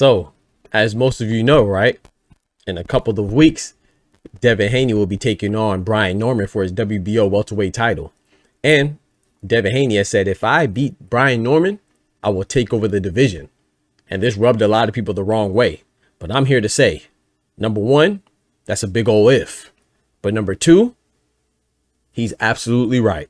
So, as most of you know, right, in a couple of weeks, Devin Haney will be taking on Brian Norman for his WBO welterweight title. And Devin Haney has said, if I beat Brian Norman, I will take over the division. And this rubbed a lot of people the wrong way. But I'm here to say, number one, that's a big old if. But number two, he's absolutely right.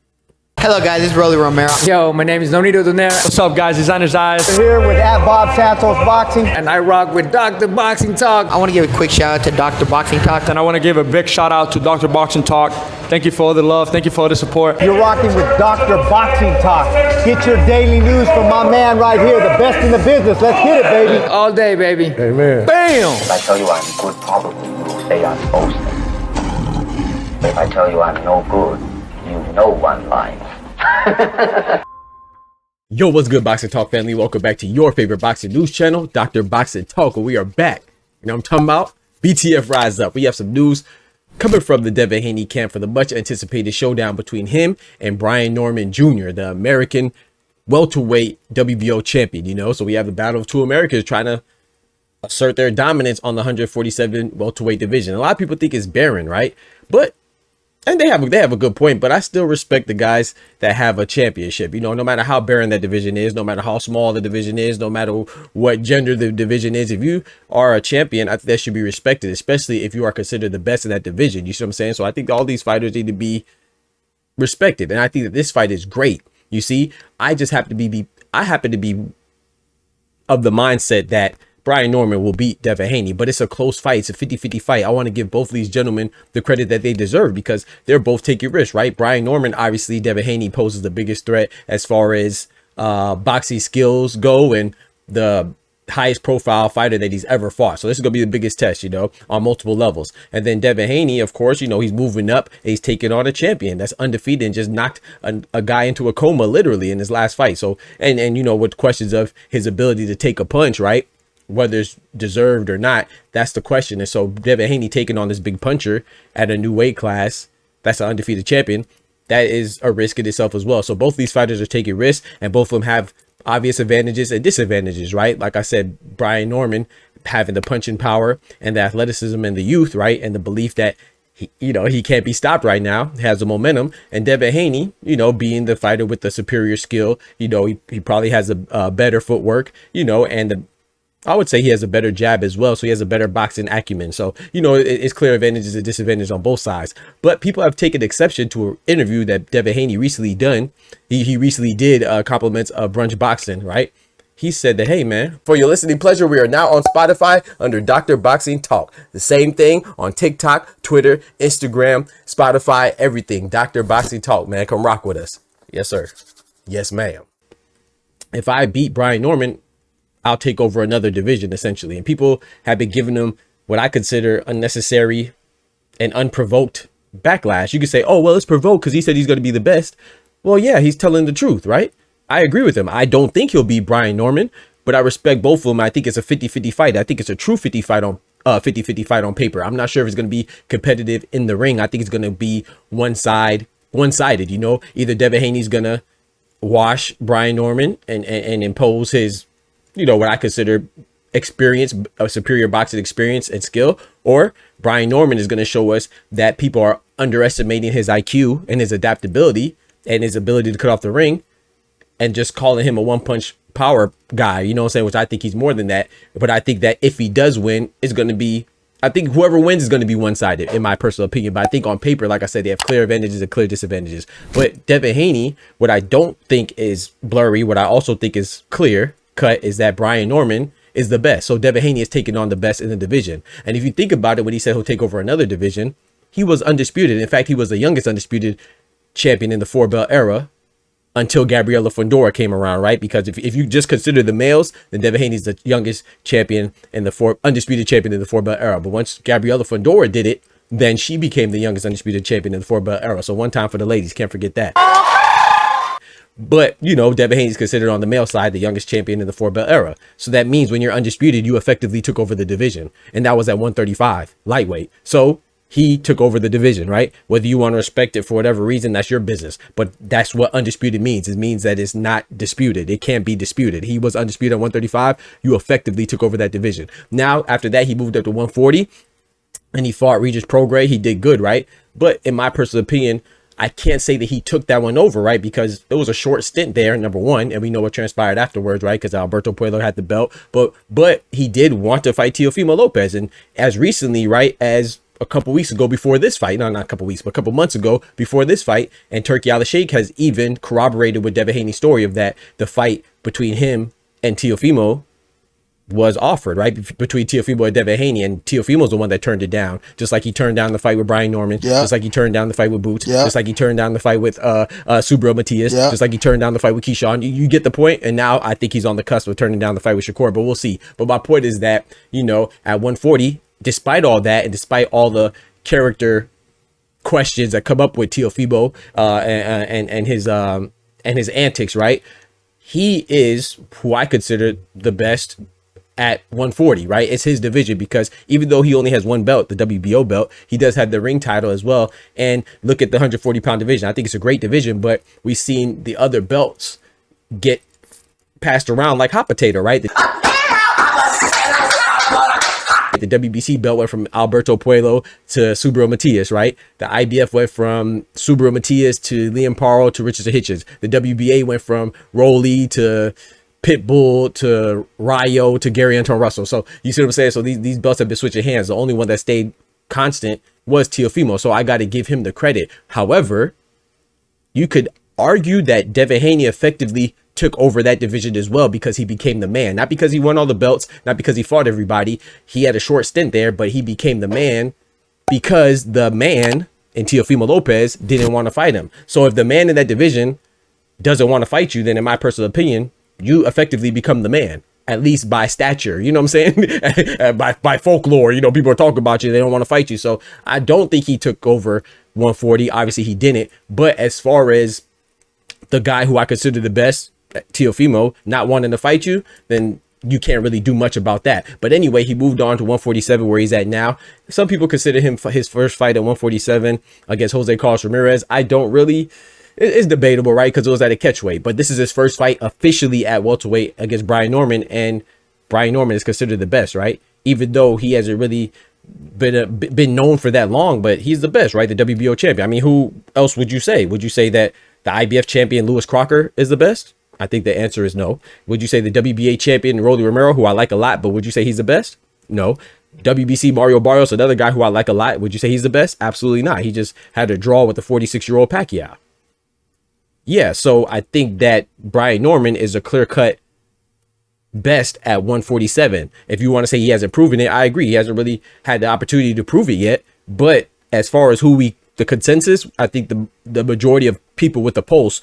Hello guys, it's Rolly Romero. Yo, my name is Nonito Donaire. What's up guys, Designer's Eyes. We're here with Bob Santos Boxing. And I rock with Dr. Boxing Talk. I want to give a quick shout out to Dr. Boxing Talk. And I want to give a big shout out to Dr. Boxing Talk. Thank you for all the love, thank you for all the support. You're rocking with Dr. Boxing Talk. Get your daily news from my man right here, the best in the business. Let's get it, baby. All day, baby. Amen. Bam! If I tell you I'm good, probably you'll say I'm boasting. If I tell you I'm no good, you know one line. Yo, what's good, Boxing Talk family? Welcome back to your favorite boxing news channel, Dr. Boxing Talk, where we are back. You know what I'm talking about? BTF Rise Up. We have some news coming from the Devin Haney camp for the much anticipated showdown between him and Brian Norman Jr., the American welterweight WBO champion, you know? So we have the battle of two Americans trying to assert their dominance on the 147 welterweight division. A lot of people think it's barren, right? And they have a good point, but I still respect the guys that have a championship. You know, no matter how barren that division is, no matter how small the division is, no matter what gender the division is, if you are a champion, I think that should be respected, especially if you are considered the best in that division. You see what I'm saying? So I think all these fighters need to be respected, and I think that this fight is great. You see, I happen to be of the mindset that Brian Norman will beat Devin Haney, but it's a close fight. It's a 50-50 fight. I want to give both of these gentlemen the credit that they deserve because they're both taking risks, right? Brian Norman, obviously, Devin Haney poses the biggest threat as far as boxing skills go and the highest profile fighter that he's ever fought. So this is going to be the biggest test, you know, on multiple levels. And then Devin Haney, of course, you know, he's moving up. He's taking on a champion that's undefeated and just knocked a guy into a coma literally in his last fight. So, and you know, with questions of his ability to take a punch, right? Whether it's deserved or not, that's the question. And so Devin Haney taking on this big puncher at a new weight class, that's an undefeated champion, that is a risk in itself as well. So both these fighters are taking risks, and both of them have obvious advantages and disadvantages, right? Like I said, Brian Norman having the punching power and the athleticism and the youth, right? And the belief that he can't be stopped right now, has the momentum. And Devin Haney, you know, being the fighter with the superior skill, you know, he probably has a better footwork, you know, and I would say he has a better jab as well. So he has a better boxing acumen. So, you know, it's clear advantages and disadvantages on both sides. But people have taken exception to an interview that Devin Haney recently done. He recently did compliments of Brunch Boxing, right? He said that, hey, man, for your listening pleasure, we are now on Spotify under Dr. Boxing Talk. The same thing on TikTok, Twitter, Instagram, Spotify, everything. Dr. Boxing Talk, man. Come rock with us. Yes, sir. Yes, ma'am. If I beat Brian Norman, I'll take over another division, essentially. And people have been giving him what I consider unnecessary and unprovoked backlash. You could say, oh, well, it's provoked because he said he's going to be the best. Well, yeah, he's telling the truth, right? I agree with him. I don't think he'll beat Brian Norman, but I respect both of them. I think it's a 50-50 fight. I think it's a true 50-50 fight on paper. I'm not sure if it's going to be competitive in the ring. I think it's going to be one-sided, you know. Either Devin Haney's going to wash Brian Norman and impose his, you know, what I consider experience, a superior boxing experience and skill, or Brian Norman is going to show us that people are underestimating his IQ and his adaptability and his ability to cut off the ring and just calling him a one-punch power guy, you know what I'm saying, which I think he's more than that. But I think that if he does win, it's going to be, I think whoever wins is going to be one-sided, in my personal opinion. But I think on paper, like I said, they have clear advantages and clear disadvantages. But Devin Haney, what I don't think is blurry, what I also think is clear cut, is that Brian Norman is the best. So Devin Haney is taking on the best in the division. And if you think about it, when he said he'll take over another division, he was undisputed. In fact, he was the youngest undisputed champion in the 4-belt era until Gabriela Fundora came around, right? Because if you just consider the males, then Devin Haney is the youngest champion in the undisputed champion in the 4-belt era. But once Gabriela Fundora did it, then she became the youngest undisputed champion in the 4-belt era. So one time for the ladies, can't forget that. But, you know, Devin Haney is considered on the male side the youngest champion in the 4-belt era. So that means when you're undisputed, you effectively took over the division. And that was at 135 lightweight. So he took over the division, right? Whether you want to respect it for whatever reason, that's your business. But that's what undisputed means. It means that it's not disputed. It can't be disputed. He was undisputed at 135. You effectively took over that division. Now, after that, he moved up to 140 and he fought Regis Prograis. He did good, right? But in my personal opinion, I can't say that he took that one over, right? Because it was a short stint there, number one, and we know what transpired afterwards, right? Because Alberto Puello had the belt, but he did want to fight Teofimo Lopez, and as recently, right, as a couple weeks ago before this fight, no, not a couple weeks, but a couple months ago before this fight, and Turki Al-Sheikh has even corroborated with Devin Haney's story of that the fight between him and Teofimo was offered, right, between Teofimo and Devin Haney, and Teofimo's the one that turned it down, just like he turned down the fight with Brian Norman, just like he turned down the fight with Boots, just like he turned down the fight with Subro Matias, just like he turned down the fight with Keyshawn. You get the point. And now I think he's on the cusp of turning down the fight with Shakur, but we'll see. But my point is that, you know, at 140, despite all that, and despite all the character questions that come up with Teofimo and his antics, right, he is who I consider the best at 140, right? It's his division, because even though he only has one belt, the WBO belt, he does have the ring title as well. And look at the 140-pound division. I think it's a great division, but we've seen the other belts get passed around like hot potato, right? The WBC belt went from Alberto Puello to Subro Matias, right? The IBF went from Subro Matias to Liam Paro to Richard Hitchens. The WBA went from Rolly to Pitbull to Rayo to Gary Anton Russell. So you see what I'm saying? So these belts have been switching hands. The only one that stayed constant was Teofimo. So I got to give him the credit. However, you could argue that Devin Haney effectively took over that division as well, because he became the man, not because he won all the belts, not because he fought everybody. He had a short stint there, but he became the man because the man in Teofimo Lopez didn't want to fight him. So if the man in that division doesn't want to fight you, then in my personal opinion, you effectively become the man, at least by stature. You know what I'm saying? by folklore, you know, people are talking about you. They don't want to fight you. So I don't think he took over 140. Obviously he didn't. But as far as the guy who I consider the best, Teofimo, not wanting to fight you, then you can't really do much about that. But anyway, he moved on to 147, where he's at now. Some people consider him for his first fight at 147 against Jose Carlos Ramirez. I don't really. It's debatable, right? Because it was at a catchweight, but this is his first fight officially at welterweight against Brian Norman, and Brian Norman is considered the best, right? Even though he hasn't really been known for that long, but he's the best, right? The WBO champion. I mean, who else would you say? Would you say that the IBF champion Lewis Crocker is the best? I think the answer is no. Would you say the WBA champion Rolly Romero, who I like a lot, but would you say he's the best? No. WBC Mario Barrios, another guy who I like a lot, would you say he's the best? Absolutely not. He just had a draw with the 46-year-old Pacquiao. Yeah, so I think that Brian Norman is a clear-cut best at 147. If you want to say he hasn't proven it, I agree. He hasn't really had the opportunity to prove it yet. But as far as the consensus, I think the majority of people with the pulse,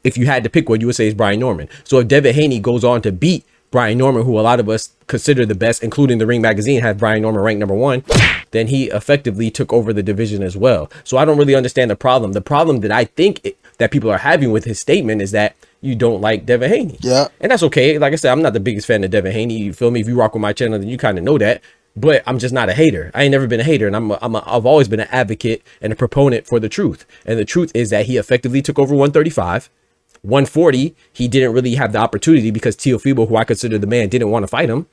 if you had to pick one, you would say is Brian Norman. So if Devin Haney goes on to beat Brian Norman, who a lot of us consider the best, including the Ring Magazine had Brian Norman ranked number 1, then he effectively took over the division as well. So I don't really understand the problem. The problem that I think that people are having with his statement is that you don't like Devin Haney. Yeah. And that's okay. Like I said, I'm not the biggest fan of Devin Haney. You feel me? If you rock with my channel, then you kind of know that. But I'm just not a hater. I ain't never been a hater, and I've always been an advocate and a proponent for the truth. And the truth is that he effectively took over 135. 140, he didn't really have the opportunity because Teofimo, who I consider the man, didn't want to fight him.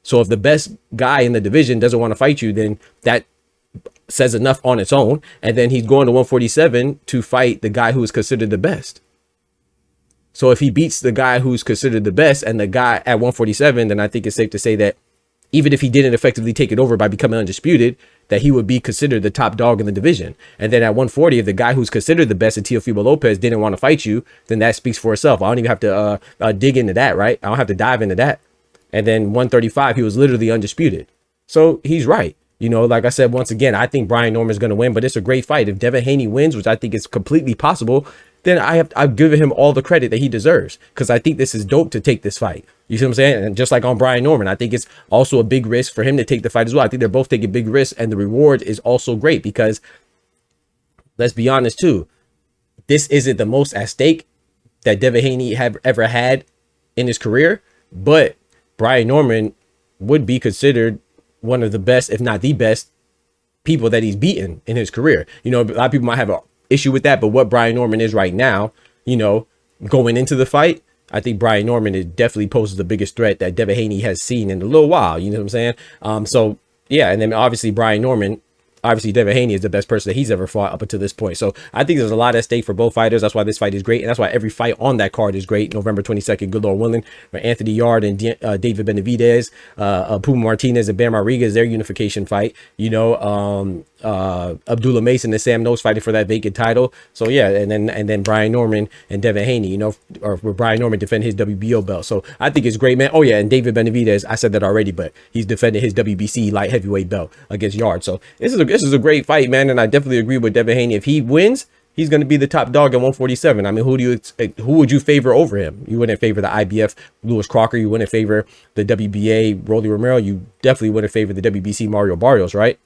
So if the best guy in the division doesn't want to fight you, then that says enough on its own. And then he's going to 147 to fight the guy who is considered the best. So if he beats the guy who's considered the best and the guy at 147, then I think it's safe to say that even if he didn't effectively take it over by becoming undisputed, that he would be considered the top dog in the division. And then at 140, if the guy who's considered the best in Teofimo Lopez didn't want to fight you, then that speaks for itself. I don't even have to dig into that, right? I don't have to dive into that. And then 135, he was literally undisputed. So he's right. You know, like I said, once again, I think Brian Norman is going to win, but it's a great fight. If Devin Haney wins, which I think is completely possible, then I've given him all the credit that he deserves, because I think this is dope to take this fight. You see what I'm saying? And just like on Brian Norman, I think it's also a big risk for him to take the fight as well. I think they're both taking big risks, and the reward is also great because, let's be honest too, this isn't the most at stake that Devin Haney have ever had in his career, but Brian Norman would be considered one of the best, if not the best, people that he's beaten in his career. You know, a lot of people might have an issue with that, but what Brian Norman is right now, you know, going into the fight, I think Brian Norman is definitely poses the biggest threat that Devin Haney has seen in a little while. You know what I'm saying? So yeah, and then obviously Devin Haney is the best person that he's ever fought up until this point. So I think there's a lot at stake for both fighters. That's why this fight is great. And that's why every fight on that card is great. November 22nd, good Lord willing, for Anthony Yard and David Benavidez, Puma Martinez and Bam Rodriguez, their unification fight. You know, Abdullah Mason and Sam Nose fighting for that vacant title. So yeah, and then Brian Norman and Devin Haney, you know, or Brian Norman defend his WBO belt. So I think it's great, man. Oh yeah, and David Benavidez, I said that already, but he's defending his WBC light heavyweight belt against Yard. So this is a great fight, man, and I definitely agree with Devin Haney. If he wins, he's going to be the top dog at 147. I mean, who would you favor over him? You wouldn't favor the IBF Lewis Crocker. You wouldn't favor the WBA Rolly Romero. You definitely wouldn't favor the WBC Mario Barrios, right?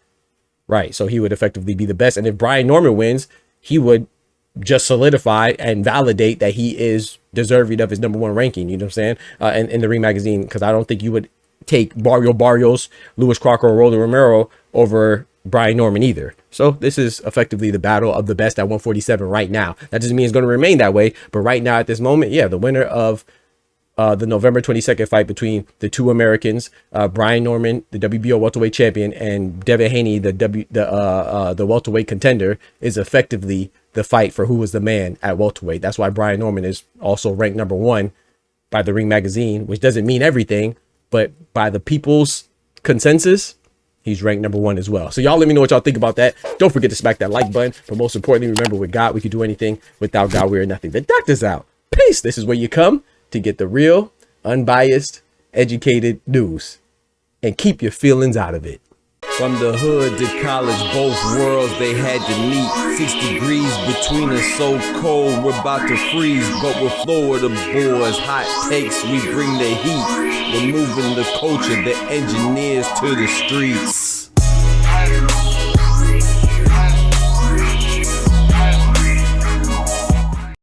Right. So he would effectively be the best. And if Brian Norman wins, he would just solidify and validate that he is deserving of his #1 ranking. You know what I'm saying? In the Ring Magazine, because I don't think you would take Mario Barrios, Lewis Crocker, or Rolly Romero over Brian Norman either. So this is effectively the battle of the best at 147 right now. That doesn't mean it's going to remain that way, but right now at this moment, yeah, the winner of the November 22nd fight between the two Americans, Brian Norman, the WBO welterweight champion, and Devin Haney, the welterweight contender, is effectively the fight for who was the man at welterweight. That's why Brian Norman is also ranked #1 by the Ring Magazine, which doesn't mean everything, but by the people's consensus, he's ranked #1 as well. So y'all let me know what y'all think about that. Don't forget to smack that like button. But most importantly, remember, with God, we can do anything. Without God, we are nothing. The doctor's out. Peace. This is where you come to get the real, unbiased, educated news. And keep your feelings out of it. From the hood to college, both worlds they had to meet. 6 degrees between us, so cold we're about to freeze. But we're Florida boys, hot takes, we bring the heat. We're moving the culture, the engineers to the streets.